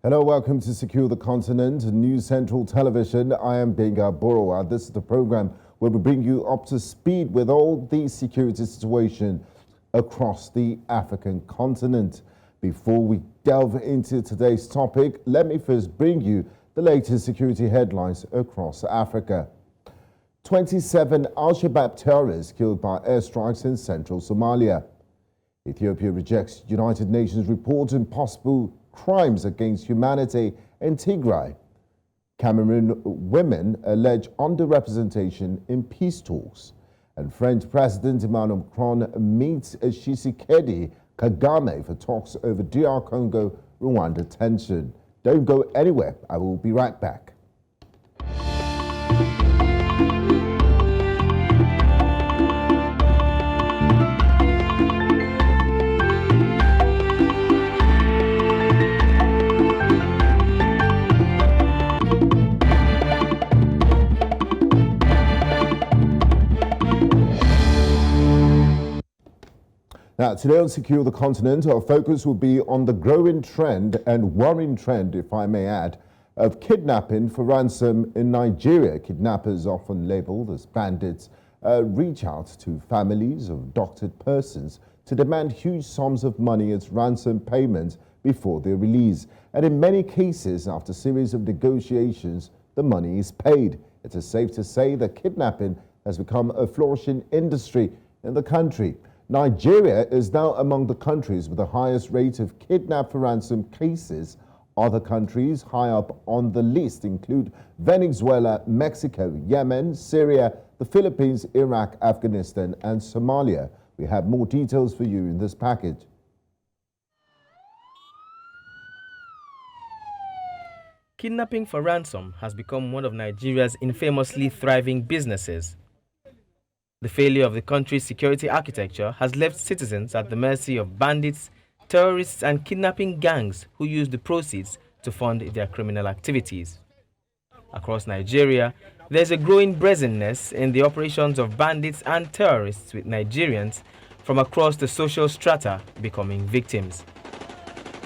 Hello, welcome to Secure the Continent, News Central Television. I am Gbenga Aborowa. This is the program where we bring you up to speed with all the security situation across the African continent. Before we delve into today's topic, let me first bring you the latest security headlines across Africa. 27 Al-Shabaab terrorists killed by airstrikes in central Somalia. Ethiopia rejects United Nations report on possible crimes against humanity in Tigray. Cameroon women allege underrepresentation in peace talks. And French President Emmanuel Macron meets Tshisekedi Kagame for talks over DR Congo Rwanda tension. Don't go anywhere. I will be right back. Now, today on Secure the Continent, our focus will be on the growing trend and worrying trend, if I may add, of kidnapping for ransom in Nigeria. Kidnappers, often labeled as bandits, reach out to families of abducted persons to demand huge sums of money as ransom payments before their release. And in many cases, after a series of negotiations, the money is paid. It is safe to say that kidnapping has become a flourishing industry in the country. Nigeria is now among the countries with the highest rate of kidnap-for-ransom cases. Other countries high up on the list include Venezuela, Mexico, Yemen, Syria, the Philippines, Iraq, Afghanistan, and Somalia. We have more details for you in this package. Kidnapping for ransom has become one of Nigeria's infamously thriving businesses. The failure of the country's security architecture has left citizens at the mercy of bandits, terrorists, and kidnapping gangs who use the proceeds to fund their criminal activities. Across Nigeria, there's a growing brazenness in the operations of bandits and terrorists, with Nigerians from across the social strata becoming victims.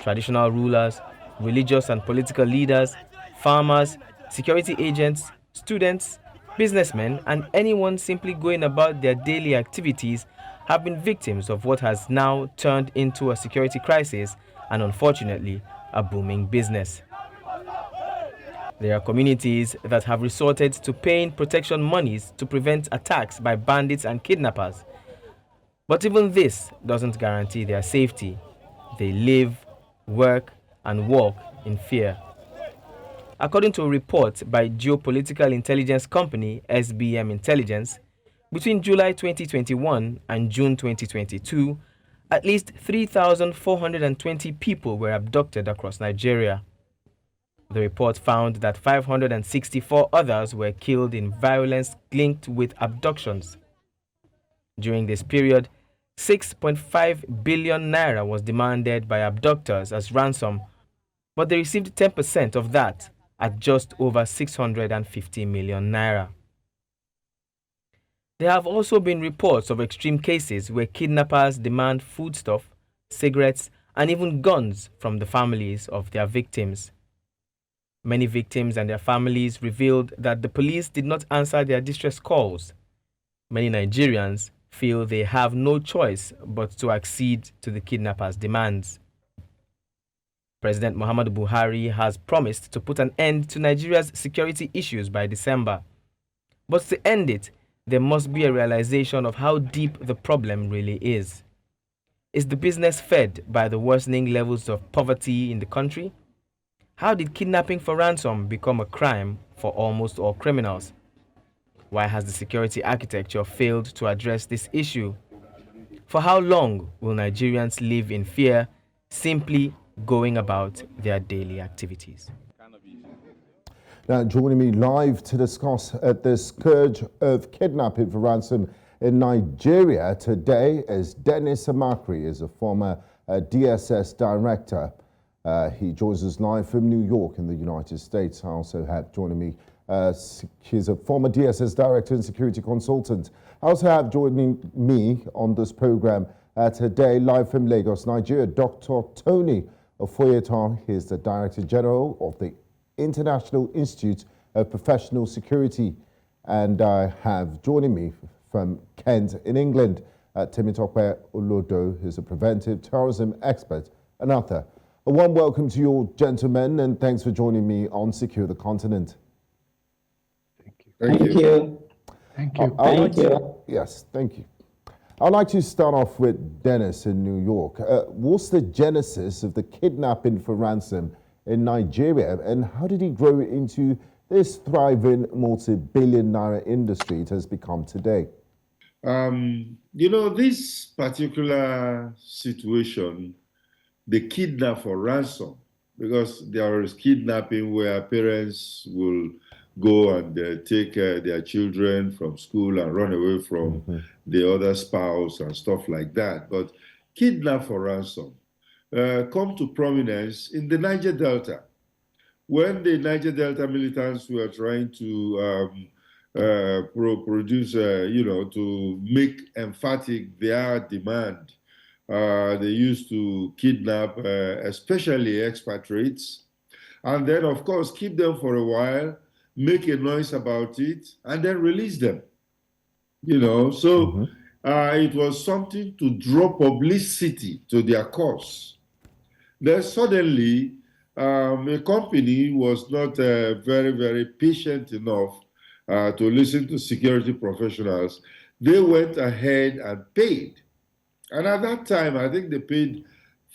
Traditional rulers, religious and political leaders, farmers, security agents, students, businessmen, and anyone simply going about their daily activities have been victims of what has now turned into a security crisis and, unfortunately, a booming business. There are communities that have resorted to paying protection monies to prevent attacks by bandits and kidnappers. But even this doesn't guarantee their safety. They live, work, and walk in fear. According to a report by geopolitical intelligence company SBM Intelligence, between July 2021 and June 2022, at least 3,420 people were abducted across Nigeria. The report found that 564 others were killed in violence linked with abductions. During this period, 6.5 billion naira was demanded by abductors as ransom, but they received 10% of that, at just over 650 million naira. There have also been reports of extreme cases where kidnappers demand foodstuff, cigarettes, and even guns from the families of their victims. Many victims and their families revealed that the police did not answer their distress calls. Many Nigerians feel they have no choice but to accede to the kidnappers' demands. President Muhammadu Buhari has promised to put an end to Nigeria's security issues by December. But to end it, there must be a realization of how deep the problem really is. Is the business fed by the worsening levels of poverty in the country? How did kidnapping for ransom become a crime for almost all criminals? Why has the security architecture failed to address this issue? For how long will Nigerians live in fear, simply going about their daily activities? Now, joining me live to discuss the scourge of kidnapping for ransom in Nigeria today is Dennis Amachree, is a former DSS director. He joins us live from New York in the United States. I also have joining me, he's a former DSS director and security consultant. I also have joining me on this program today, live from Lagos, Nigeria, Dr. Tony Ofoyetan is the Director General of the International Institute of Professional Security. And I have joining me from Kent in England, Temitope Olodo, who's a Preventive Terrorism Expert and author. A warm welcome to you all, gentlemen, and thanks for joining me on Secure the Continent. Thank you. Thank you. Thank you. Yes, thank you. I'd like to start off with Dennis in New York. What's the genesis of the kidnapping for ransom in Nigeria, and how did he grow into this thriving multi-billion naira industry it has become today? This particular situation, the kidnap for ransom, because there is kidnapping where parents will go and take their children from school and run away from the other spouse and stuff like that. But kidnap for ransom come to prominence in the Niger Delta. When the Niger Delta militants were trying to to make emphatic their demand, they used to kidnap especially expatriates, and then, of course, keep them for a while, make a noise about it, and then release them. So it was something to draw publicity to their cause. Then suddenly, a company was not very, very patient enough to listen to security professionals. They went ahead and paid. And at that time, I think they paid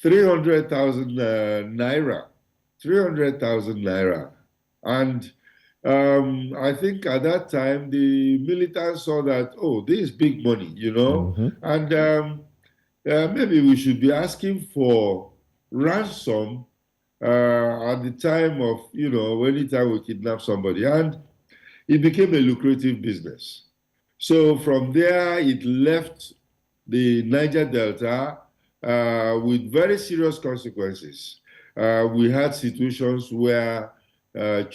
300,000 naira. 300,000 naira. And I think at that time, the militants saw that, oh, this is big money, and maybe we should be asking for ransom at the time of, anytime we kidnap somebody. And it became a lucrative business. So from there, it left the Niger Delta with very serious consequences. We had situations where girls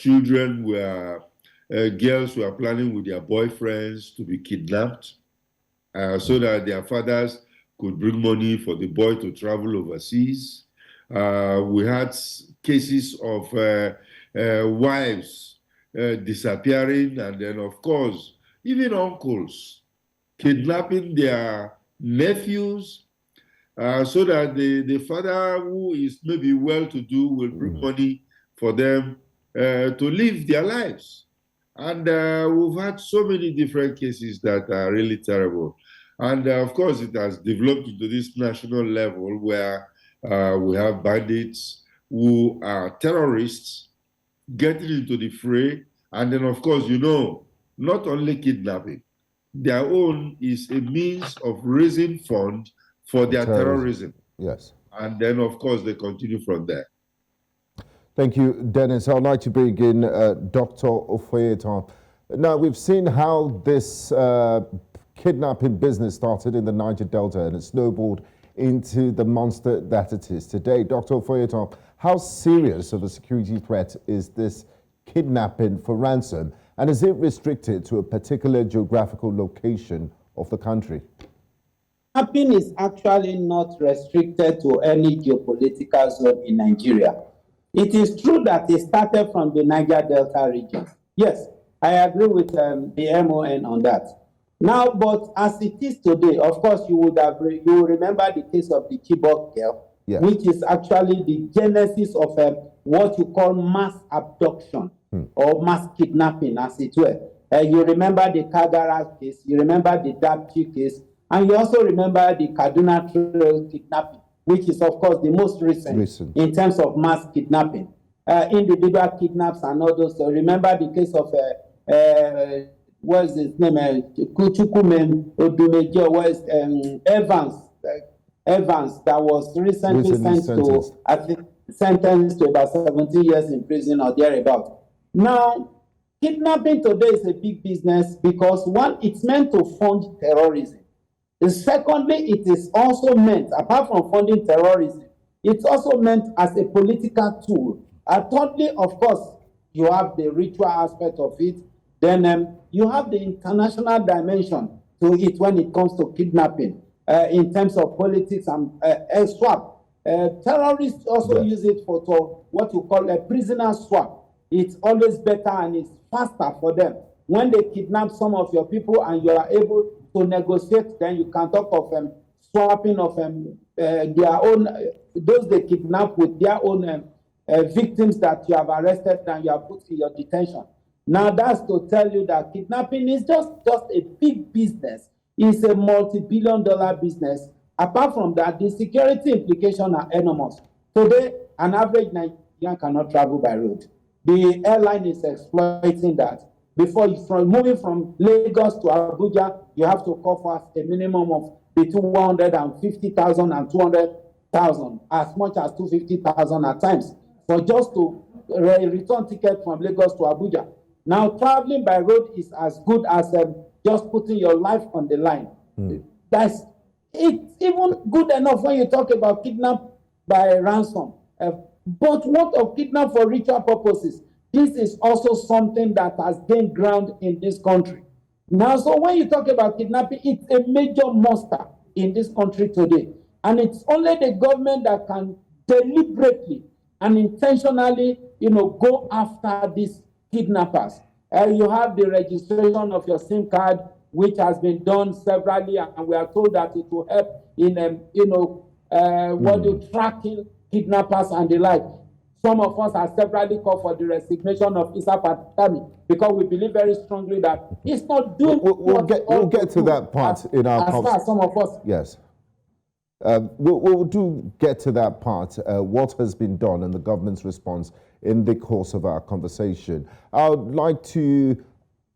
were planning with their boyfriends to be kidnapped so that their fathers could bring money for the boy to travel overseas. We had cases of wives disappearing, and then, of course, even uncles kidnapping their nephews so that the father, who is maybe well-to-do, will bring money for them to live their lives. And we've had so many different cases that are really terrible. And of course, it has developed into this national level where we have bandits who are terrorists getting into the fray. And then, of course, not only kidnapping, their own is a means of raising funds for their terrorism. Yes. And then, of course, they continue from there. Thank you, Dennis. I'd like to bring in Dr. Ofoyetan. Now, we've seen how this kidnapping business started in the Niger Delta and it snowballed into the monster that it is today. Dr. Ofoyetan, how serious of a security threat is this kidnapping for ransom, and is it restricted to a particular geographical location of the country? Kidnapping is actually not restricted to any geopolitical zone in Nigeria. It is true that it started from the Niger Delta region. Yes, I agree with the MON on that. Now, but as it is today, of course, you will remember the case of the Chibok girl, which is actually the genesis of what you call mass abduction or mass kidnapping, as it were. You remember the Kagara case, you remember the Dapchi case, and you also remember the Kaduna Trail kidnapping, which is, of course, the most recent. In terms of mass kidnapping. Individual kidnaps and all those. So remember the case of, what's his name? Kuchukumen Odumejo, Evans, that was recently sentenced to about 17 years in prison or thereabout. Now, kidnapping today is a big business because, one, it's meant to fund terrorism. And secondly, it is also meant, apart from funding terrorism, it's also meant as a political tool. And thirdly, of course, you have the ritual aspect of it. Then you have the international dimension to it when it comes to kidnapping in terms of politics and swap. Terrorists also use it for what you call a prisoner swap. It's always better and it's faster for them. When they kidnap some of your people and you are able to negotiate, then you can talk of swapping of their own, those they kidnap with their own victims that you have arrested and you have put in your detention. Now that's to tell you that kidnapping is just a big business. It's a multi-billion-dollar business. Apart from that, the security implications are enormous. Today, an average Nigerian cannot travel by road. The airline is exploiting that. Moving from Lagos to Abuja, you have to cover a minimum of between 150,000 and 200,000, as much as 250,000 at times, for just to return ticket from Lagos to Abuja. Now, traveling by road is as good as just putting your life on the line. It's even good enough when you talk about kidnap by ransom. But what of kidnap for ritual purposes? This is also something that has gained ground in this country. Now, so when you talk about kidnapping, it's a major monster in this country today. And it's only the government that can deliberately and intentionally, go after these kidnappers. You have the registration of your SIM card, which has been done severally, and we are told that it will help in, tracking kidnappers and the like. Some of us have severally called for the resignation of Issa Patami because we believe very strongly that it's not doing. We'll get to that part in our conversation. As some of us. Yes. We'll get to that part, what has been done and the government's response in the course of our conversation. I would like to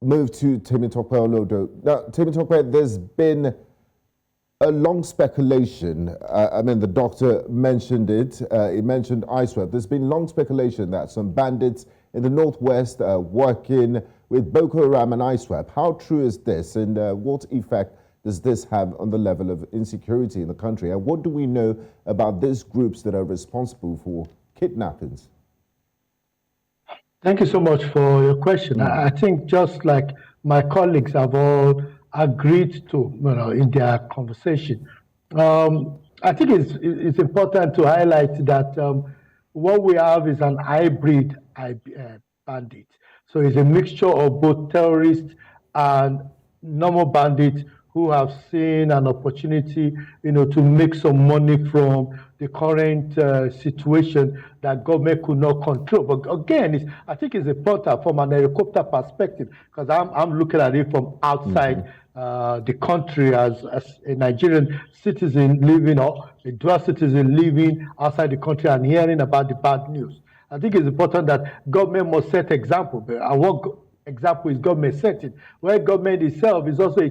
move to Temitope Olodo. Now, Temitope, there's been a long speculation. The doctor mentioned it. He mentioned ISWAP. There's been long speculation that some bandits in the northwest are working with Boko Haram and ISWAP. How true is this, and what effect does this have on the level of insecurity in the country? And what do we know about these groups that are responsible for kidnappings? Thank you so much for your question. I think just like my colleagues have all agreed to, in their conversation, I think it's important to highlight that what we have is an hybrid bandit. So it's a mixture of both terrorists and normal bandits who have seen an opportunity, to make some money from the current situation that government could not control. But again, I think it's important from an helicopter perspective, because I'm looking at it from outside the country as a Nigerian citizen living, or a dual citizen living outside the country and hearing about the bad news. I think it's important that government must set example. And what example is government setting? Where government itself is also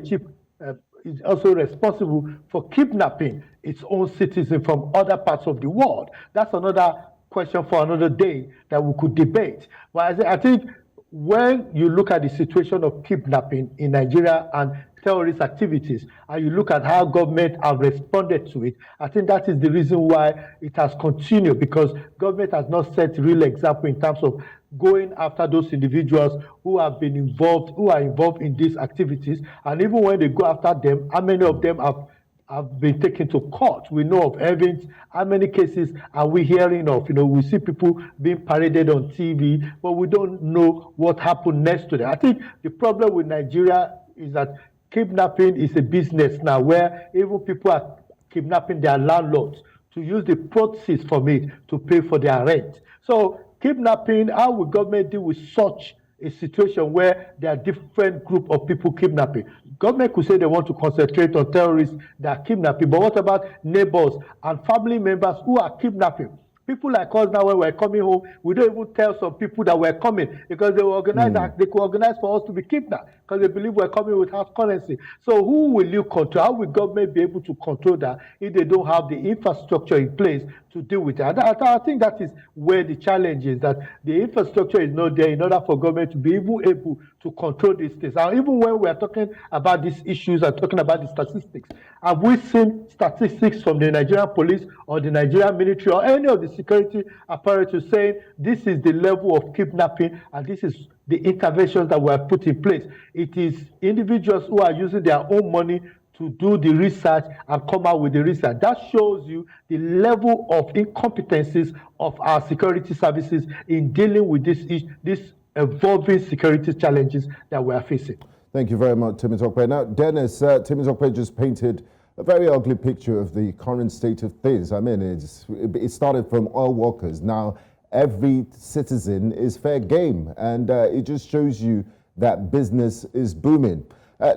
is also responsible for kidnapping its own citizens from other parts of the world. That's another question for another day that we could debate. But I think when you look at the situation of kidnapping in Nigeria and terrorist activities, and you look at how government have responded to it, I think that is the reason why it has continued, because government has not set real example in terms of going after those individuals who are involved in these activities. And even when they go after them, how many of them have been taken to court? We know of evidence. How many cases are we hearing of? We see people being paraded on TV, but we don't know what happened next to them. I think the problem with Nigeria is that kidnapping is a business now, where even people are kidnapping their landlords to use the proceeds from it to pay for their rent. So kidnapping, how will government deal with such a situation where there are different group of people kidnapping? Government could say they want to concentrate on terrorists that are kidnapping, but what about neighbors and family members who are kidnapping? People like us now, when we're coming home, we don't even tell some people that we're coming, because they will organize they could organize for us to be kidnapped because they believe we're coming with hard currency. So who will you control? How will government be able to control that if they don't have the infrastructure in place to deal with it? I think that is where the challenge is, that the infrastructure is not there in order for government to be even able to control these things. And even when we are talking about these issues and talking about the statistics, have we seen statistics from the Nigerian police or the Nigerian military or any of the security apparatus saying this is the level of kidnapping and this is the interventions that were put in place? It is individuals who are using their own money to do the research and come out with the research. That shows you the level of incompetencies of our security services in dealing with this evolving security challenges that we are facing. Thank you very much, Temitope. Now, Dennis, Temitope just painted a very ugly picture of the current state of things. I mean, it started from oil workers. Now, every citizen is fair game, and it just shows you that business is booming.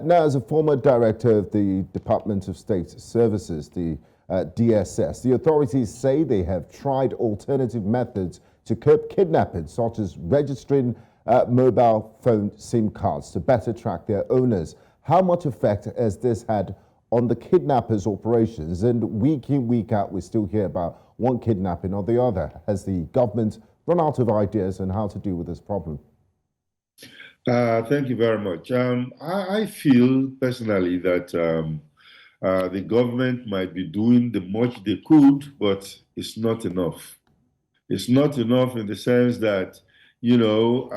Now, as a former director of the Department of State Services, the DSS, the authorities say they have tried alternative methods to curb kidnapping, such as registering mobile phone SIM cards to better track their owners. How much effect has this had on the kidnappers' operations? And week in, week out, we still hear about one kidnapping or the other. Has the government run out of ideas on how to deal with this problem? Thank you very much. I feel personally that the government might be doing the much they could, but it's not enough. It's not enough in the sense that, you know,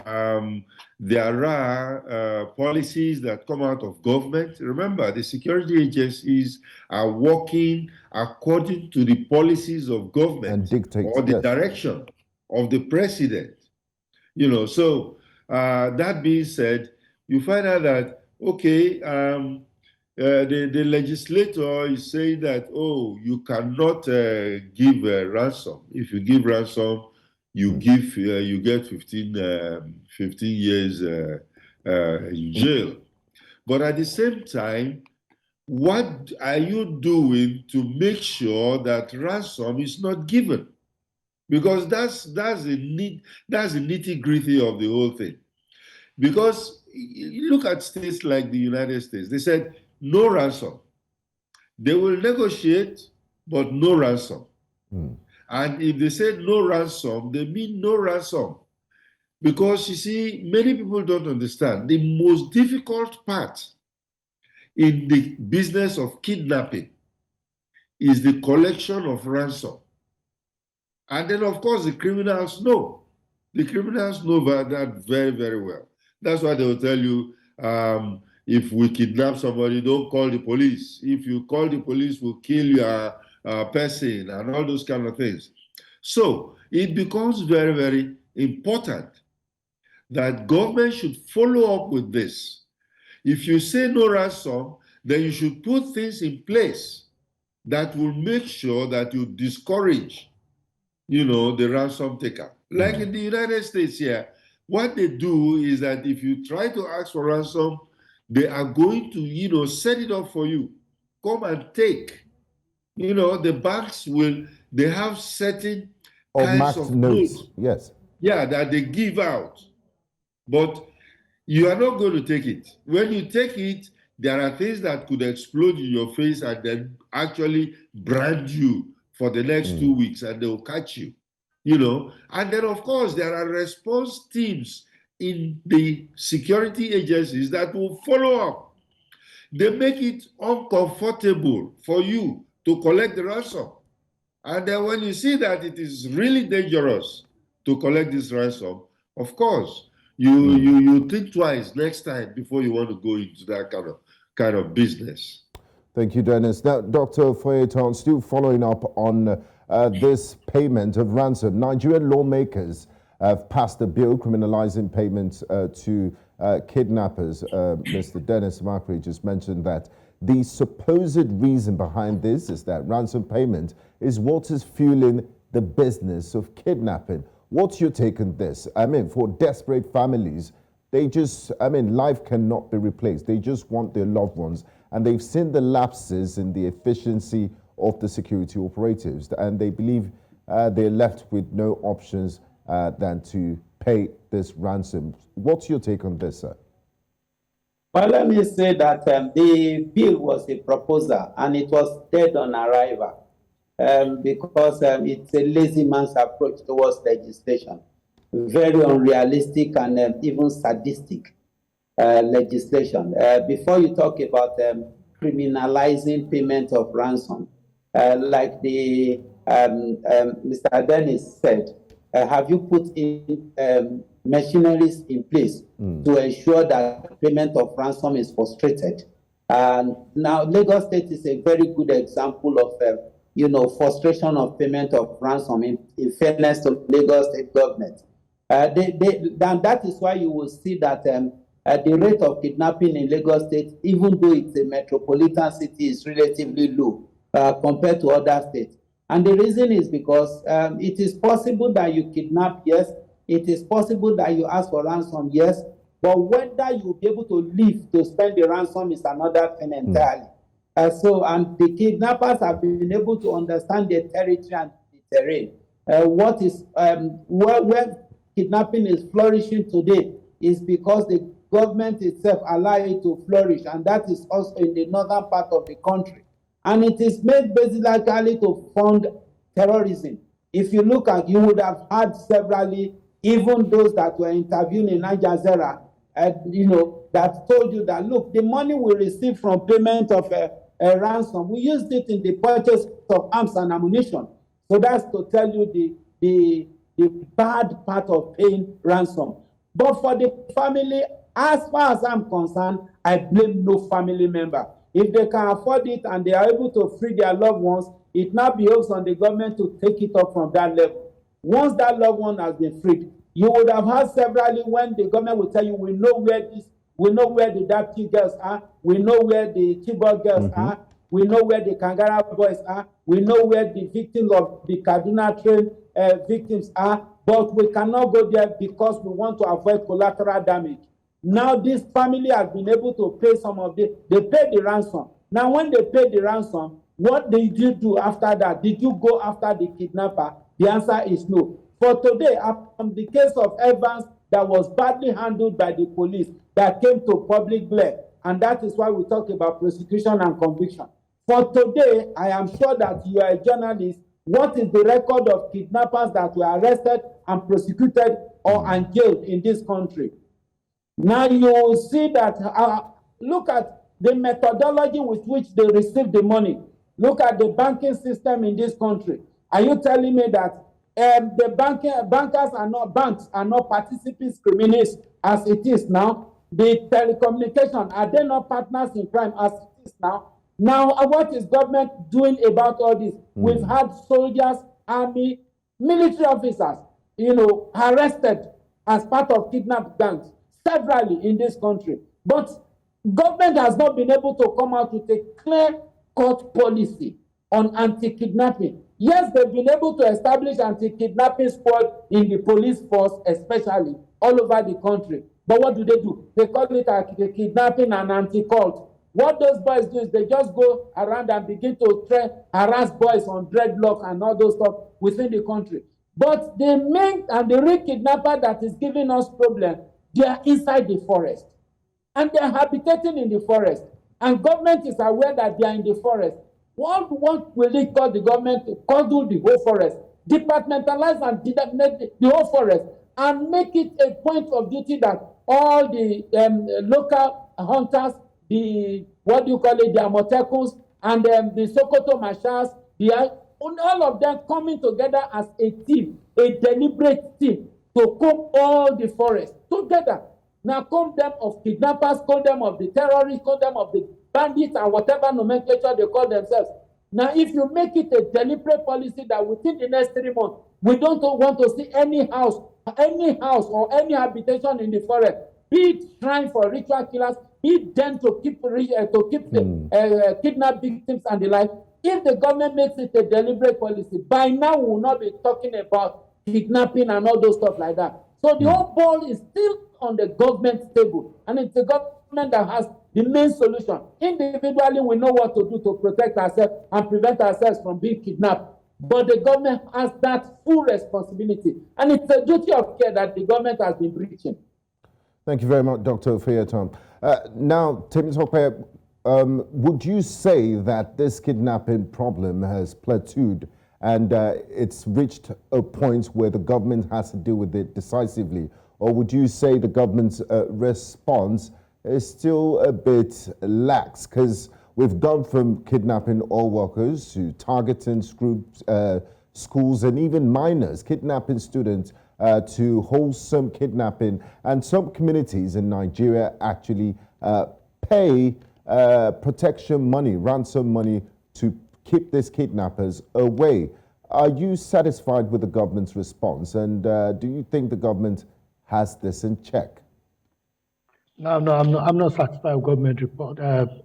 there are policies that come out of government. Remember, the security agencies are working according to the policies of government and dictate, or the direction of the president. You know, so that being said, you find out that, okay, the legislator is saying that, oh, you cannot give a ransom. If you give ransom, you get 15 years in jail. But at the same time, what are you doing to make sure that ransom is not given? Because that's the nitty-gritty of the whole thing. Because you look at states like the United States, they said no ransom. They will negotiate, but no ransom. And if they say no ransom, they mean no ransom. Because you see, many people don't understand. The most difficult part in the business of kidnapping is the collection of ransom. And then, of course, the criminals know. The criminals know that very, very well. That's why they will tell you, if we kidnap somebody, don't call the police. If you call the police, we'll kill your person and all those kind of things. So it becomes very, very important that government should follow up with this. If you say no ransom, then you should put things in place that will make sure that you discourage, you know, the ransom taker. Like in the United States here, what they do is that if you try to ask for ransom, they are going to, you know, set it up for you. Come and take. You know, the banks they have certain kinds of notes. Yes. Yeah, that they give out. But you are not going to take it. When you take it, there are things that could explode in your face and then actually brand you for the next 2 weeks, and they will catch you. You know, and then of course there are response teams in the security agencies that will follow up. They make it uncomfortable for you to collect the ransom. And then when you see that it is really dangerous to collect this ransom, of course, you think twice next time before you want to go into that kind of business. Thank you, Dennis. Now, Dr. Ofoyetan, still following up on this payment of ransom. Nigerian lawmakers have passed a bill criminalizing payments to kidnappers. Mr. Dennis Amachree just mentioned that the supposed reason behind this is that ransom payment is what is fueling the business of kidnapping. What's your take on this? I mean, for desperate families, life cannot be replaced. They just want their loved ones. And they've seen the lapses in the efficiency of the security operatives. And they believe they're left with no options than to pay this ransom. What's your take on this, sir? Well, let me say that the bill was a proposal and it was dead on arrival because it's a lazy man's approach towards legislation. Very unrealistic and even sadistic legislation. Before you talk about criminalizing payment of ransom, like the Mr. Dennis said, have you put in machineries in place to ensure that payment of ransom is frustrated? And now Lagos State is a very good example of, frustration of payment of ransom in fairness to Lagos State government. And that is why you will see that the rate of kidnapping in Lagos State, even though it's a metropolitan city, is relatively low compared to other states. And the reason is because it is possible that you kidnap, yes. It is possible that you ask for ransom, yes. But whether you'll be able to live to spend the ransom is another thing entirely. And the kidnappers have been able to understand the territory and the terrain. Where kidnapping is flourishing today is because the government itself allows it to flourish, and that is also in the northern part of the country. And it is made basically to fund terrorism. If you look at, you would have had severally, even those that were interviewed in Al Jazeera, that told you that, look, the money we receive from payment of a ransom, we used it in the purchase of arms and ammunition. So that's to tell you the bad part of paying ransom. But for the family, as far as I'm concerned, I blame no family member. If they can afford it and they are able to free their loved ones, it now behoves on the government to take it up from that level. Once that loved one has been freed, you would have had severally when the government will tell you, we know where the Dapki girls are, we know where the Chibok girls are, we know where the Kangara boys are, we know where the victims of the Kaduna train victims are, but we cannot go there because we want to avoid collateral damage. Now this family has been able to pay they paid the ransom. Now when they paid the ransom, what did you do after that? Did you go after the kidnapper? The answer is no. For today, from the case of Evans that was badly handled by the police that came to public glare, and that is why we talk about prosecution and conviction. For today, I am sure that you are a journalist. What is the record of kidnappers that were arrested and prosecuted and jailed in this country? Now you will see that, look at the methodology with which they receive the money. Look at the banking system in this country. Are you telling me that the banks are not participants criminals as it is now? The telecommunication, are they not partners in crime as it is now? Now, what is government doing about all this? We've had soldiers, army, military officers, arrested as part of kidnapped gangs, severally in this country. But government has not been able to come out with a clear-cut policy on anti-kidnapping. Yes, they've been able to establish anti-kidnapping squad in the police force, especially all over the country. But what do? They call it kidnapping and anti-cult. What those boys do is they just go around and begin to harass boys on dreadlock and all those stuff within the country. But the main and the real kidnapper that is giving us problem, they are inside the forest. And they are habitating in the forest. And government is aware that they are in the forest. What will it cause the government to cuddle the whole forest, departmentalize and designate the whole forest, and make it a point of duty that all the local hunters, the Amotekos, and the Sokoto Marshals, all of them coming together as a team, a deliberate team, to comb all the forest together. Now comb them of kidnappers, comb them of the terrorists, comb them of the bandits, and whatever nomenclature they call themselves. Now, if you make it a deliberate policy that within the next 3 months, we don't want to see any house or any habitation in the forest, be it shrine for ritual killers, be it den to keep the kidnapped victims and the like. If the government makes it a deliberate policy, by now we will not be talking about kidnapping and all those stuff like that. So the whole ball is still on the government table, and it's the government that has the main solution. Individually, we know what to do to protect ourselves and prevent ourselves from being kidnapped. But the government has that full responsibility, and it's a duty of care that the government has been breaching. Thank you very much, Dr. Ofoyetan. Now, Temitope, would you say that this kidnapping problem has plateaued and it's reached a point where the government has to deal with it decisively? Or would you say the government's response is still a bit lax? Because we've gone from kidnapping all workers to targeting groups, schools, and even minors, kidnapping students to wholesome kidnapping. And some communities in Nigeria actually pay protection money, ransom money to keep these kidnappers away. Are you satisfied with the government's response? And do you think the government has this in check? No, I'm not satisfied with government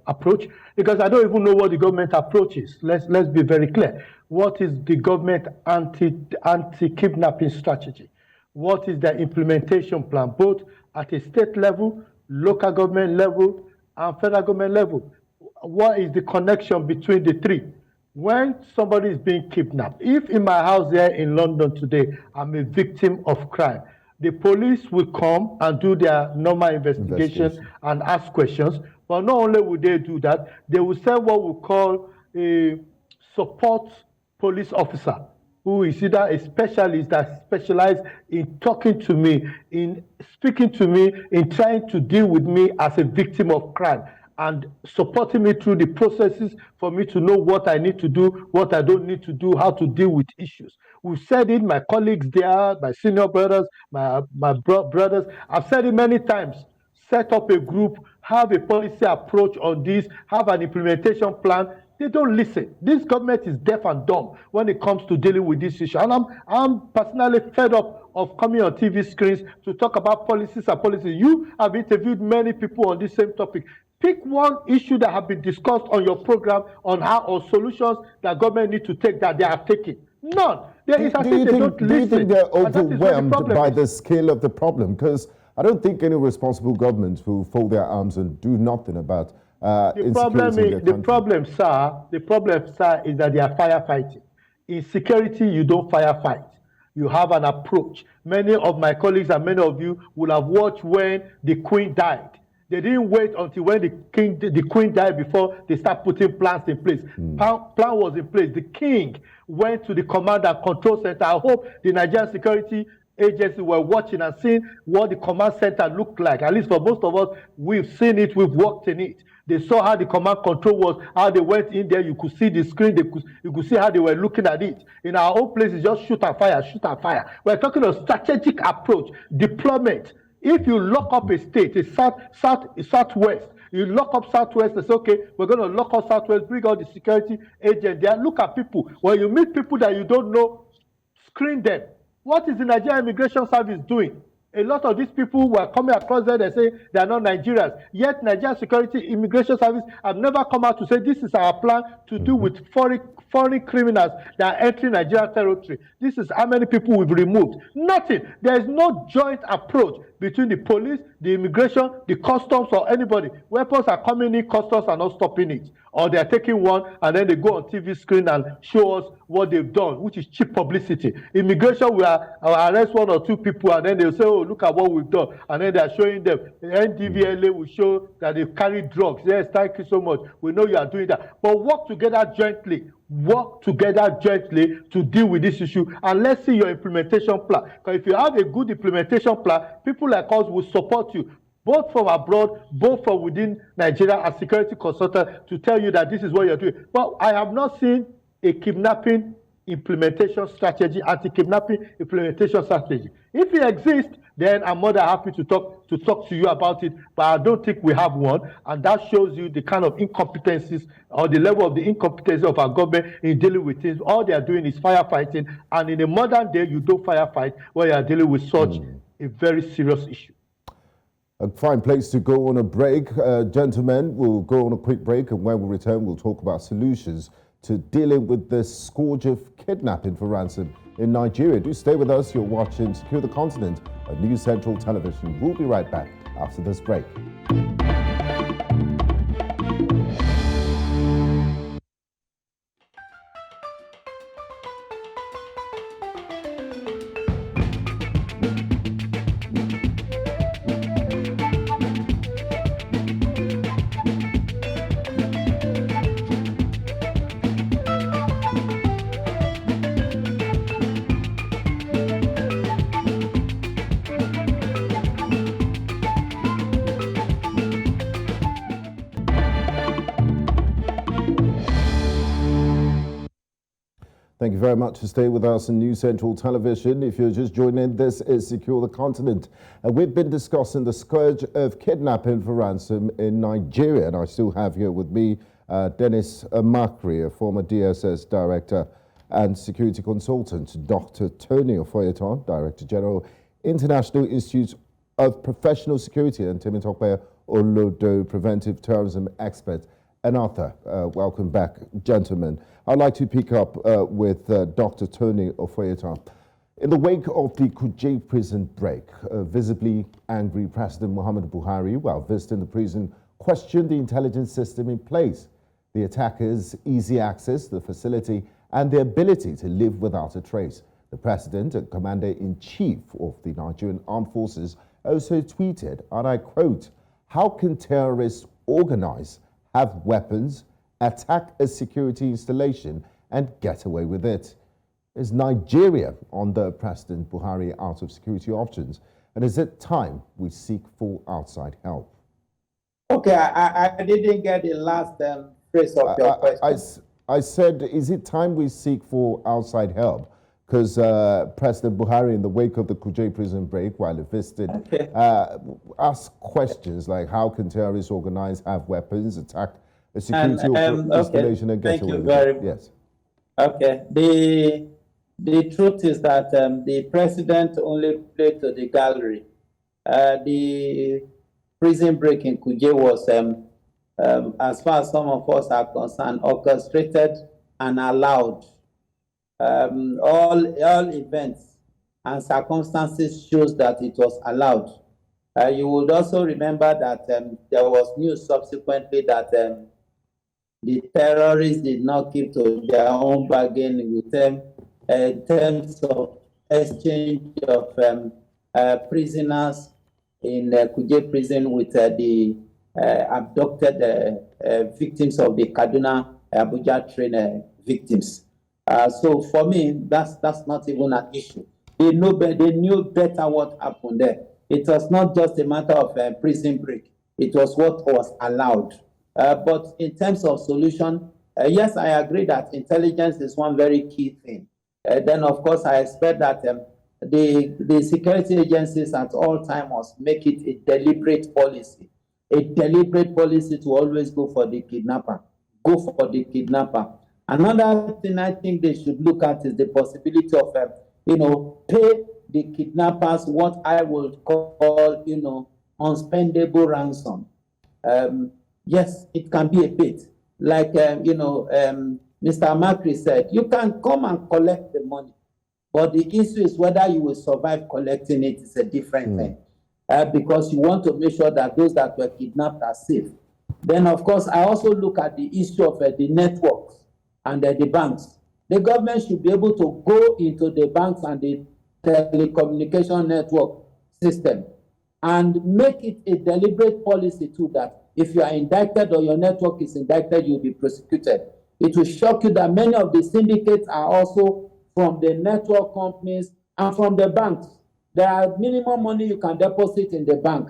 approach, because I don't even know what the government approach is. Let's be very clear. What is the government anti-kidnapping strategy? What is their implementation plan, both at a state level, local government level, and federal government level? What is the connection between the three? When somebody is being kidnapped, if in my house here in London today, I'm a victim of crime, the police will come and do their normal investigation and ask questions. But not only will they do that, they will send what we call a support police officer, who is either a specialist that specializes in talking to me, in speaking to me, in trying to deal with me as a victim of crime, and supporting me through the processes for me to know what I need to do, what I don't need to do, how to deal with issues. We've said it, my colleagues there, my senior brothers, my brothers, I've said it many times. Set up a group, have a policy approach on this, have an implementation plan. They don't listen. This government is deaf and dumb when it comes to dealing with this issue. And I'm personally fed up of coming on TV screens to talk about policies and policies. You have interviewed many people on this same topic. Pick one issue that have been discussed on your program on how or solutions that government need to take that they are taking. None. Do you think they're overwhelmed by the scale of the problem? Because I don't think any responsible government will fold their arms and do nothing about the problem, sir, is that they are firefighting. In security, you don't firefight. You have an approach. Many of my colleagues and many of you will have watched when the Queen died. They didn't wait until when the Queen died before they start putting plans in place. Plan was in place. The King went to the command and control center. I hope the Nigerian security agency were watching and seeing what the command center looked like. At least for most of us, we've seen it, we've worked in it. They saw how the command control was, how they went in there. You could see the screen. You could see how they were looking at it. In our own places, just shoot and fire, shoot and fire. We're talking of strategic approach, deployment. If you lock up a state, a southwest, you lock up southwest and say, okay, we're going to lock up southwest, bring out the security agent there, look at people. When you meet people that you don't know, screen them. What is the Nigerian Immigration Service doing? A lot of these people were coming across there, they say they are not Nigerians. Yet Nigerian Security Immigration Service have never come out to say this is our plan to do with foreign criminals that are entering Nigerian territory. This is how many people we've removed. Nothing. There is no joint approach between the police, the immigration, the customs, or anybody. Weapons are coming in, customs are not stopping it. Or they're taking one and then they go on TV screen and show us what they've done, which is cheap publicity. Immigration will arrest one or two people and then they'll say, oh, look at what we've done. And then they're showing them. The NDVLA will show that they've carried drugs. Yes, thank you so much. We know you are doing that. But work together jointly. Work together jointly to deal with this issue, and let's see your implementation plan. Because if you have a good implementation plan, people like us will support you, both from abroad, both from within Nigeria as security consultant, to tell you that this is what you're doing. But I have not seen a kidnapping implementation strategy, anti-kidnapping implementation strategy. If it exists, then I'm more than happy to talk to you about it, but I don't think we have one, and that shows you the kind of incompetencies or the level of the incompetency of our government in dealing with things. All they are doing is firefighting, and in a modern day, you don't firefight when you are dealing with such a very serious issue. A fine place to go on a break. Gentlemen, we'll go on a quick break, and when we return, we'll talk about solutions to dealing with this scourge of kidnapping for ransom in Nigeria. Do stay with us. You're watching Secure the Continent on News Central Television. We'll be right back after this break. Thank you very much for staying with us on News Central Television. If you're just joining, this is Secure the Continent. We've been discussing the scourge of kidnapping for ransom in Nigeria. And I still have here with me Dennis Amachree, a former DSS director and security consultant, Dr. Tony Ofoyetan, Director General, International Institute of Professional Security, and Temitope Olodo, Preventive Terrorism Expert, and author. Welcome back, gentlemen. I'd like to pick up with Dr. Tony Ofoyetan. In the wake of the Kuje prison break, visibly angry President Muhammadu Buhari, while visiting the prison, questioned the intelligence system in place, the attackers' easy access to the facility, and the ability to live without a trace. The president and commander-in-chief of the Nigerian Armed Forces also tweeted, and I quote, "How can terrorists organize, have weapons, attack a security installation, and get away with it? Is Nigeria under President Buhari out of security options? And is it time we seek for outside help?" Okay, I didn't get the last phrase of your question. I said, is it time we seek for outside help? Because President Buhari, in the wake of the Kuje prison break, while he visited, asked questions like, how can terrorists organize, have weapons, attack a security installation, and get away with it? Yes. Okay. The truth is that the president only played to the gallery. The prison break in Kuje was, as far as some of us are concerned, orchestrated and allowed. All events and circumstances shows that it was allowed. You would also remember that there was news subsequently that the terrorists did not keep to their own bargain with them in terms of exchange of prisoners in Kuje prison with the abducted victims of the Kaduna Abuja train victims. So for me, that's not even an issue. They knew better what happened there. It was not just a matter of prison break. It was what was allowed. But in terms of solution, yes, I agree that intelligence is one very key thing. Then, of course, I expect that the security agencies at all times must make it a deliberate policy to always go for the kidnapper. Another thing I think they should look at is the possibility of, pay the kidnappers what I would call, unspendable ransom. Yes, it can be a bit. Like, Mr. Amachree said, you can come and collect the money, but the issue is whether you will survive collecting it is a different thing. Because you want to make sure that those that were kidnapped are safe. Then, of course, I also look at the issue of the networks and the banks. The government should be able to go into the banks and the telecommunication network system and make it a deliberate policy too, that if you are indicted or your network is indicted, you'll be prosecuted. It will shock you that many of the syndicates are also from the network companies and from the banks. There are minimum money you can deposit in the bank.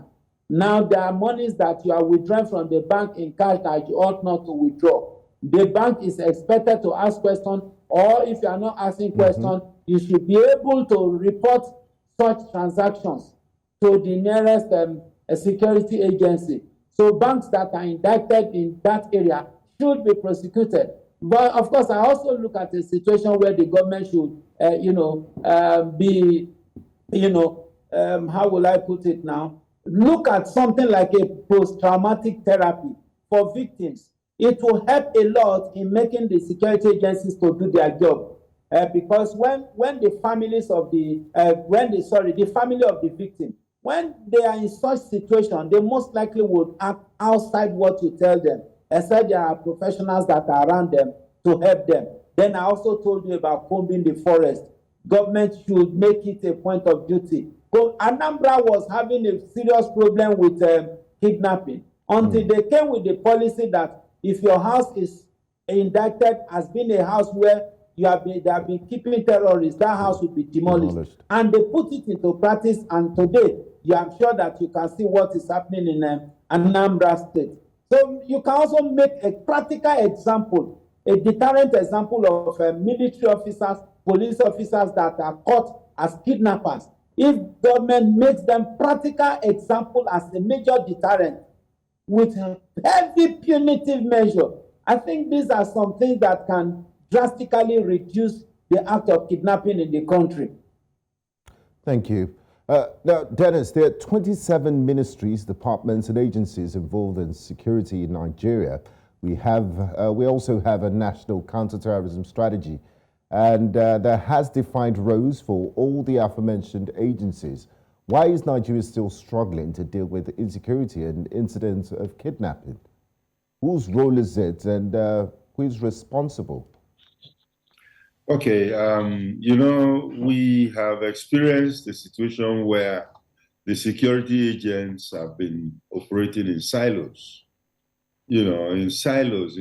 Now there are monies that you are withdrawing from the bank in cash that you ought not to withdraw. The bank is expected to ask questions, or if you are not asking questions, you should be able to report such transactions to the nearest security agency. So banks that are indicted in that area should be prosecuted. But of course, I also look at a situation where the government should, how will I put it now? Look at something like a post-traumatic therapy for victims. It will help a lot in making the security agencies to do their job. Because when the families of the family of the victim, when they are in such situation, they most likely would act outside what you tell them, except there are professionals that are around them to help them. Then I also told you about combing the forest. Government should make it a point of duty. Anambra was having a serious problem with kidnapping until they came with the policy that if your house is indicted as being a house where they have been keeping terrorists, that house will be demolished. And they put it into practice, and today I'm sure that you can see what is happening in Anambra State. So you can also make a practical example a deterrent example of military officers, police officers that are caught as kidnappers. If government makes them practical example as a major deterrent with heavy punitive measure, I think these are some things that can drastically reduce the act of kidnapping in the country. Thank you. Now, Dennis, there are 27 ministries, departments, and agencies involved in security in Nigeria. We also have a national counterterrorism strategy, and that has defined roles for all the aforementioned agencies. Why is Nigeria still struggling to deal with insecurity and incidents of kidnapping? Whose role is it, and who is responsible? Okay, you know, we have experienced a situation where the security agents have been operating in silos, in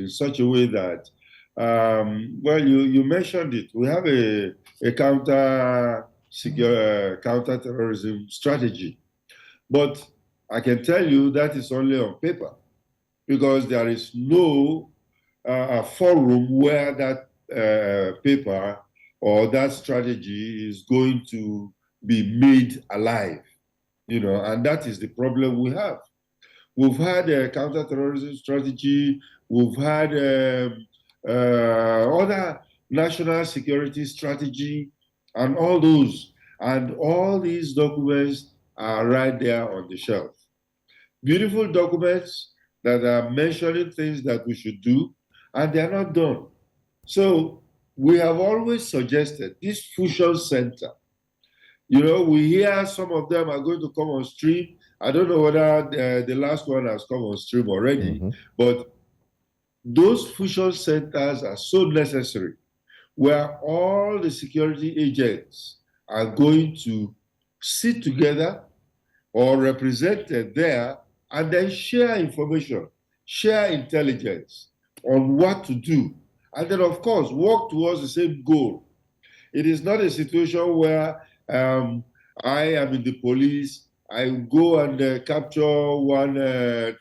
such a way that, well, you mentioned it. We have a counter-terrorism strategy, but I can tell you that is only on paper, because there is no forum where that paper or that strategy is going to be made alive, and that is the problem we have. We've had a counterterrorism strategy, we've had other national security strategy, and all these documents are right there on the shelf. Beautiful documents that are mentioning things that we should do, and they are not done. So we have always suggested this fusion center. We hear some of them are going to come on stream. I don't know whether the last one has come on stream already, but those fusion centers are so necessary, where all the security agents are going to sit together or represented there and then share information, share intelligence on what to do. And then, of course, work towards the same goal. It is not a situation where I am in the police, I go and capture one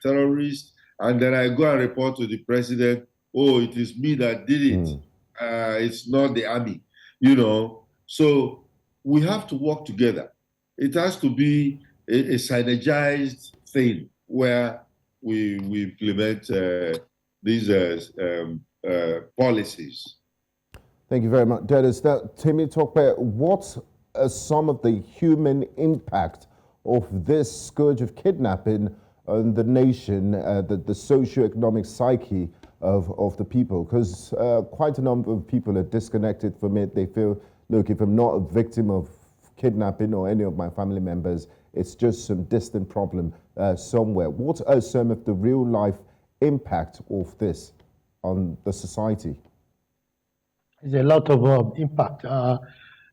terrorist, and then I go and report to the president, oh, it is me that did it. It's not the army, So we have to work together. It has to be a synergized thing where we implement these policies. Thank you very much, Dennis. Now, Temitope, what are some of the human impact of this scourge of kidnapping on the nation, the socio-economic psyche of the people? Because quite a number of people are disconnected from it. They feel, look, if I'm not a victim of kidnapping or any of my family members, it's just some distant problem somewhere. What are some of the real-life impact of this on the society? There's a lot of impact.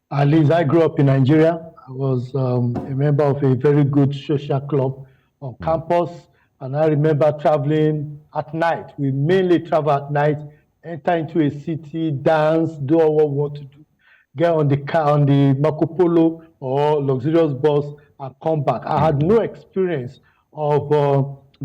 At least I grew up in Nigeria. I was a member of a very good social club on campus, and I remember traveling at night. We mainly travel at night, enter into a city, dance, do all what we want to do, get on the car, on the Marco Polo or luxurious bus, and come back. I had no experience of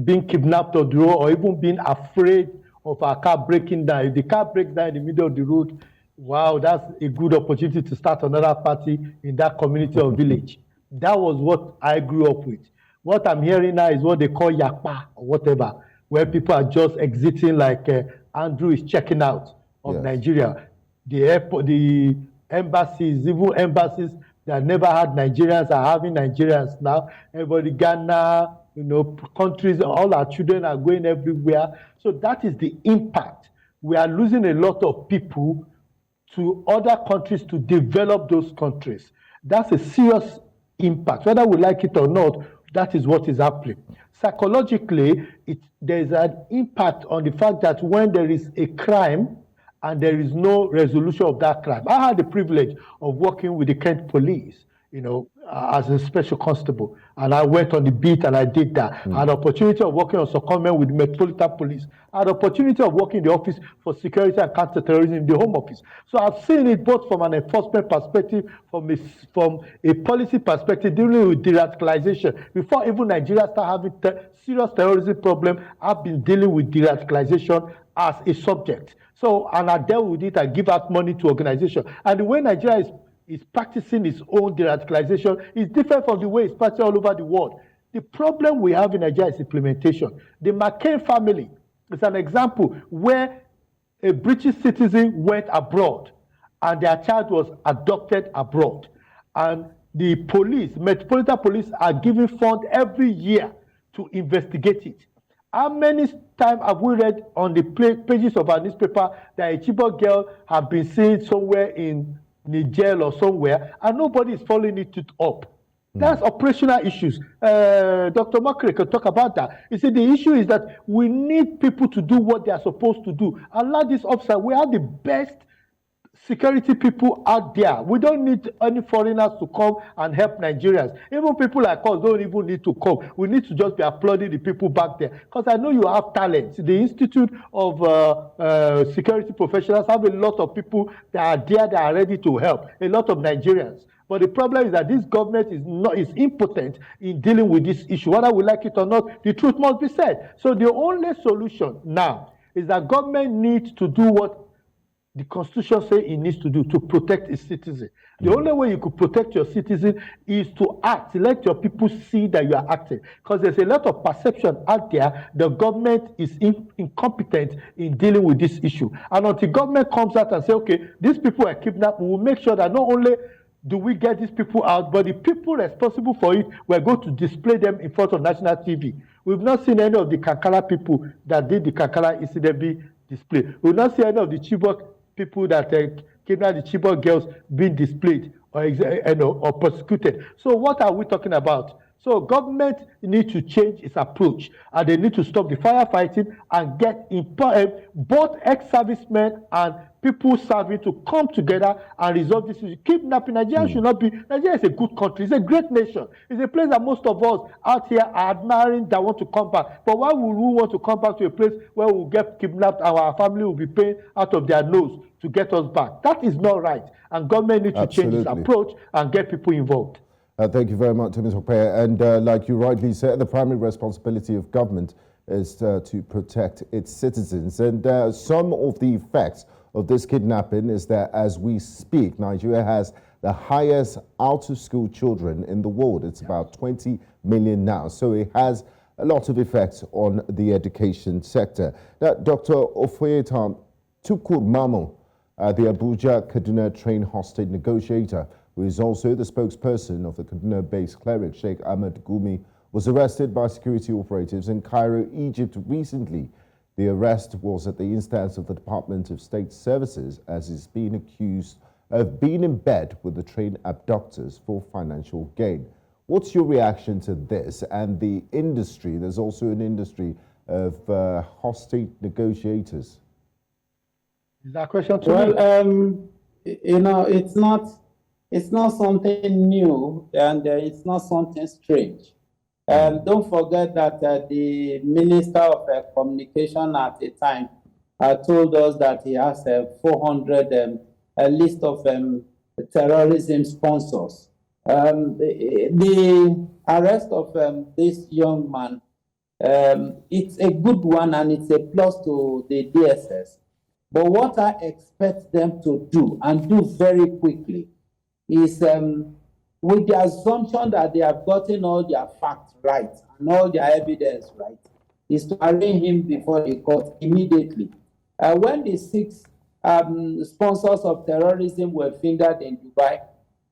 being kidnapped on the road or even being afraid of our car breaking down. If the car breaks down in the middle of the road, wow, that's a good opportunity to start another party in that community or village. That was what I grew up with. What I'm hearing now is what they call yakpa or whatever, where people are just exiting, like Andrew is checking out of Nigeria. The airport, the embassies, even embassies that never had Nigerians are having Nigerians now. Everybody, Ghana, countries, all our children are going everywhere. So that is the impact. We are losing a lot of people to other countries to develop those countries. That's a serious impact. Whether we like it or not, that is what is happening. Psychologically, there is an impact on the fact that when there is a crime and there is no resolution of that crime. I had the privilege of working with the Kent police, as a special constable. And I went on the beat and I did that. I had the opportunity of working on secondment with the Metropolitan Police. I had the opportunity of working in the Office for Security and Counterterrorism in the Home Office. So I've seen it both from an enforcement perspective, from a policy perspective, dealing with de-radicalization. Before even Nigeria started having serious terrorism problem, I've been dealing with de-radicalization as a subject. So, and I dealt with it and give out money to organizations. And the way Nigeria is practicing its own de-radicalization is different from the way it's practiced all over the world. The problem we have in Nigeria is implementation. The McCain family is an example where a British citizen went abroad and their child was adopted abroad. And the police, Metropolitan Police, are giving funds every year to investigate it. How many times have we read on the pages of our newspaper that a Chibok girl has been seen somewhere in Niger or somewhere, and nobody is following it up? That's operational issues. Dr. Amachree can talk about that. You see, the issue is that we need people to do what they are supposed to do. Allow this officer, we have the best security people out there. We don't need any foreigners to come and help Nigerians. Even people like us don't even need to come. We need to just be applauding the people back there. Because I know you have talent. The Institute of Security Professionals have a lot of people that are there that are ready to help. A lot of Nigerians. But the problem is that this government is impotent in dealing with this issue. Whether we like it or not, the truth must be said. So the only solution now is that government needs to do what the Constitution says it needs to do to protect its citizen. The only way you could protect your citizen is to act. Let your people see that you are acting. Because there's a lot of perception out there the government is incompetent in dealing with this issue. And until government comes out and says, okay, these people are kidnapped, we will make sure that not only do we get these people out, but the people responsible for it, we're going to display them in front of national TV. We've not seen any of the Kankara people that did the Kankara incident be displayed. We've not seen any of the Chibok people that kidnapped the Chibok girls being displayed or prosecuted. So what are we talking about? So government needs to change its approach, and they need to stop the firefighting and get both ex-servicemen and people serving to come together and resolve this issue. Kidnapping, Nigeria should not be. Nigeria is a good country. It's a great nation. It's a place that most of us out here are admiring that want to come back. But why would we want to come back to a place where we'll get kidnapped and our family will be paying out of their nose to get us back? That is not right. And government needs to change its approach and get people involved. Thank you very much, Temitope. And like you rightly said, the primary responsibility of government is to protect its citizens. And some of the effects of this kidnapping is that as we speak, Nigeria has the highest out-of-school children in the world. It's about 20 million now. So it has a lot of effects on the education sector. Now, Dr. Ofoyetan, Tukur Mamu, the Abuja-Kaduna train hostage negotiator, who is also the spokesperson of the Kaduna-based cleric Sheikh Ahmed Gumi, was arrested by security operatives in Cairo, Egypt recently. The arrest was at the instance of the Department of State Services, as he's being accused of being in bed with the train abductors for financial gain. What's your reaction to this and the industry? There's also an industry of hostage negotiators. Is that a question to me? You know, it's not something new, and it's not something strange. Don't forget that the Minister of Communication at the time told us that he has 400 a list of terrorism sponsors. The arrest of this young man, it's a good one and it's a plus to the DSS. But what I expect them to do, and do very quickly, is with the assumption that they have gotten all their facts right and all their evidence right, is to arraign him before the court immediately. When the 6 sponsors of terrorism were fingered in Dubai,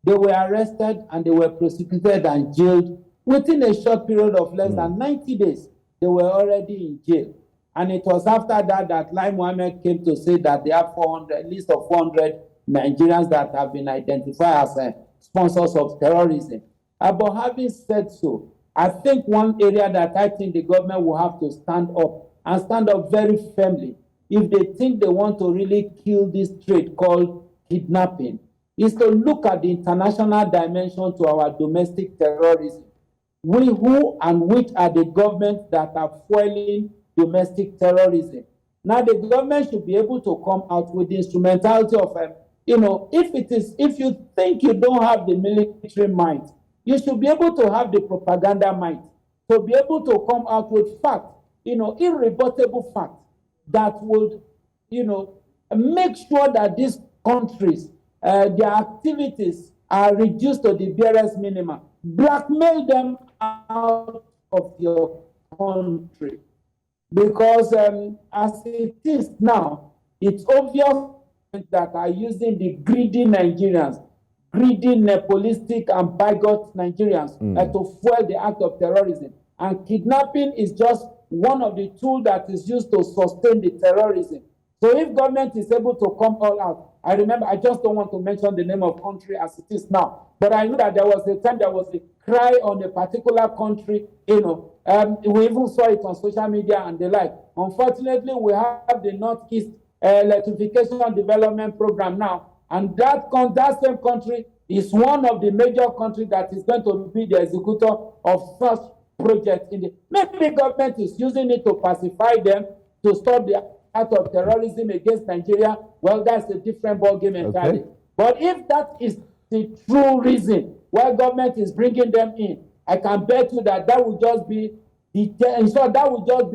they were arrested and they were prosecuted and jailed within a short period of less than 90 days. They were already in jail. And it was after that that Lai Mohammed came to say that they have a list of 400 Nigerians that have been identified as sponsors of terrorism. But having said so, I think one area that I think the government will have to stand up, and stand up very firmly, if they think they want to really kill this trade called kidnapping, is to look at the international dimension to our domestic terrorism. Who and which are the governments that are fueling domestic terrorism? Now, the government should be able to come out with the instrumentality of, if you think you don't have the military might, you should be able to have the propaganda might, to be able to come out with facts, irrebuttable facts that would, make sure that these countries, their activities are reduced to the barest minimum. Blackmail them out of your country. Because as it is now, it's obvious that are using the greedy Nigerians, greedy, nepolistic, and bigot Nigerians to fuel the act of terrorism. And kidnapping is just one of the tools that is used to sustain the terrorism. So if government is able to come all out, I remember, I just don't want to mention the name of country as it is now, but I know that there was a time there was a cry on a particular country, we even saw it on social media and the like. Unfortunately, we have the Northeast Electrification Development Program now, and that same country is one of the major countries that is going to be the executor of such projects. Maybe government is using it to pacify them, to stop the act of terrorism against Nigeria. Well, that's a different ballgame entirely. Okay. But if that is the true reason why government is bringing them in, I can bet you that that would just be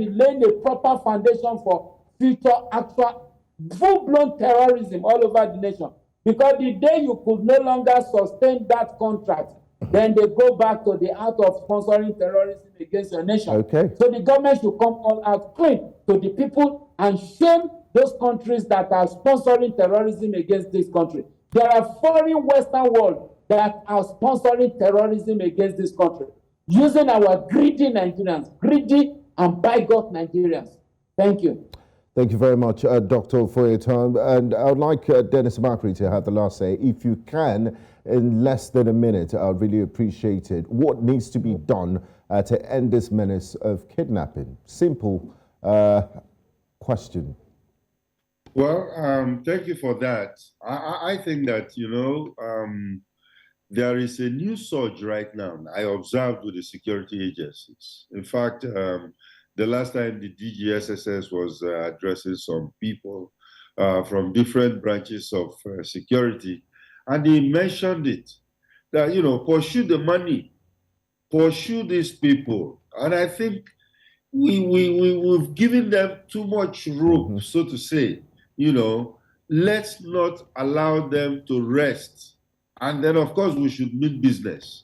laying a proper foundation for future actual full-blown terrorism all over the nation. Because the day you could no longer sustain that contract, then they go back to the act of sponsoring terrorism against your nation. Okay. So the government should come all out clean to the people and shame those countries that are sponsoring terrorism against this country. There are foreign Western world that are sponsoring terrorism against this country, using our greedy Nigerians, greedy and bigot Nigerians. Thank you. Thank you very much, Dr. Ofoyetan. And I would like Dennis Amachree to have the last say. If you can, in less than a minute, I'd really appreciate it. What needs to be done to end this menace of kidnapping? Simple question. Well, thank you for that. I think that, there is a new surge right now. I observed with the security agencies. In fact, the last time the DGSSS was addressing some people from different branches of security, and they mentioned it, that, pursue the money, pursue these people. And I think we've given them too much rope, so to say. Let's not allow them to rest. And then, of course, we should mean business.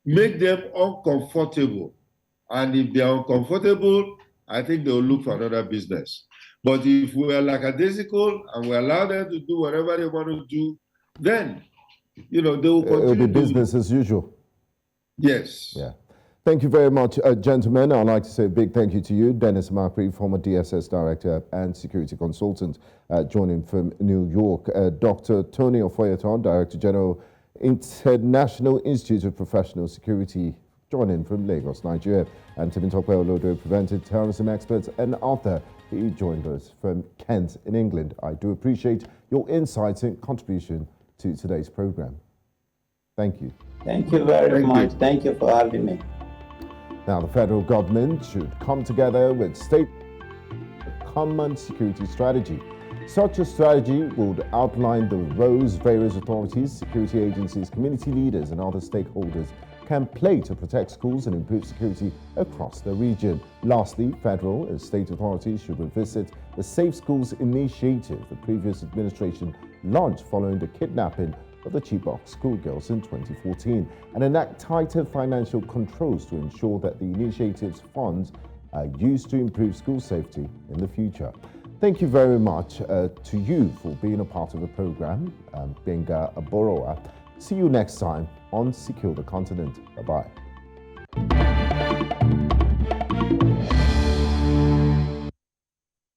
Make them uncomfortable. And if they are uncomfortable, I think they'll look for another business. But if we are lackadaisical and we allow them to do whatever they want to do, then, they will continue. It'll be business as usual. Yes. Yeah. Thank you very much, gentlemen. I'd like to say a big thank you to you, Dennis Amachree, former DSS Director and Security Consultant, joining from New York. Dr. Tony Ofoyetan, Director General, International Institute of Professional Security, joining from Lagos, Nigeria. And Temitope Olodo, Preventive Terrorism Expert and author. He joined us from Kent in England. I do appreciate your insights and contribution to today's program. Thank you. Thank you very much. Thank you for having me. Now, the federal government should come together with state common security strategy. Such a strategy would outline the roles various authorities, security agencies, community leaders, and other stakeholders can play to protect schools and improve security across the region. Lastly, federal and state authorities should revisit the Safe Schools initiative the previous administration launched following the kidnapping of the Chibok schoolgirls in 2014 and enact tighter financial controls to ensure that the initiative's funds are used to improve school safety in the future. Thank you very much to you for being a part of the program. Gbenga Aborowa. See you next time on Secure the Continent. Bye-bye.